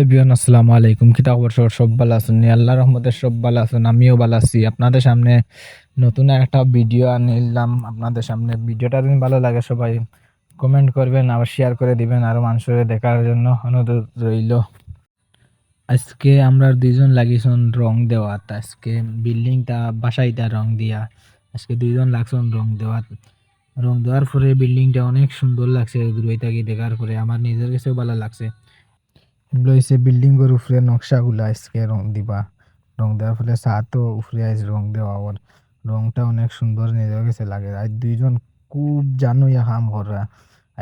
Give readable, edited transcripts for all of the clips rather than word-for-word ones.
Everyone, আসসালামু আলাইকুম। কিতা খবর? সব ভালো আছেন? আল্লাহর রহমতে সব ভালো আছেন, আমিও ভালো আছি। আপনাদের সামনে নতুন একটা ভিডিও আনিলাম আপনাদের সামনে। ভিডিওটা যদি ভালো লাগে সবাই কমেন্ট করবেন, আবার শেয়ার করে দিবেন, আরো মানুষের দেখার জন্য অনুরোধ রইল। আজকে আমরা দুইজন লাগিয়েছন রং দেওয়া, আজকে বিল্ডিংটা বাসাইটা রং দিয়া আজকে দুইজন লাগছন রং দেওয়া। রং দেওয়ার পরে বিল্ডিংটা অনেক সুন্দর লাগছে, দূরে থাকি দেখার পরে আমার নিজের কাছেও ভালো লাগছে। এগুলো হচ্ছে বিল্ডিং এর উপরে নকশাগুলা আজকে রং দিবা। রং দেওয়ার ফলে ছাদও উপরে আইস রং দেওয়া ওর রংটা অনেক সুন্দর নিজের কাছে লাগে। আজ দুইজন খুব জানো ইয়া কাম করা,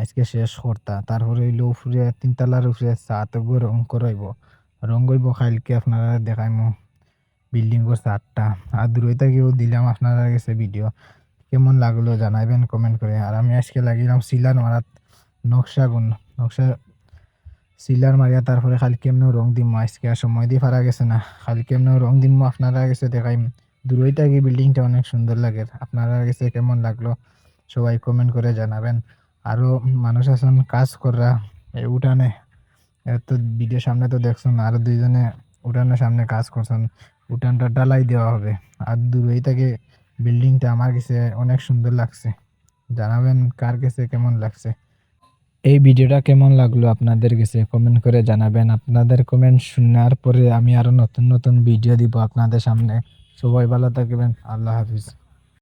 আজকে শেষ করতা। তারপরে হইলো উপরে তিনতলার উপরে ছাদও রং করাইব, রং করব কালকে আপনারা দেখাইমু বিল্ডিং এর ছাদটা। আর দূরে থেকেও দিলাম আপনারা কাছে ভিডিও, কেমন লাগলো জানাইবেন কমেন্ট করে। আর আমি আজকে লাগিলাম সিলার মারাত নকশা সিলার মারিয়া, তারপরে কালকে এমনি রং দিম। আজকে আর সময় দিয়ে পারা গেছে না, কালকে এমনি রং দিম আপনারা গেছে দেখাইম। দূরই থাকি বিল্ডিংটা অনেক সুন্দর লাগে। আপনারা গেছে কেমন লাগলো সবাই কমেন্ট করে জানাবেন। আরো মানুষ আছেন কাজ করা উঠানে, এত ভিডিও সামনে তো দেখছেন, আরো দুইজনে উঠানের সামনে কাজ করছেন। উঠানটা ঢালাই দেওয়া হবে। আর দূরই থেকে বিল্ডিংটা আমার কাছে অনেক সুন্দর লাগছে। জানাবেন কার কাছে কেমন লাগছে। এই ভিডিওটা কেমন লাগলো আপনাদের কাছে কমেন্ট করে জানাবেন। আপনাদের কমেন্ট শোনার পরে আমি আরো নতুন নতুন ভিডিও দিব আপনাদের সামনে। সবাই ভালো থাকবেন, আল্লাহ হাফিজ।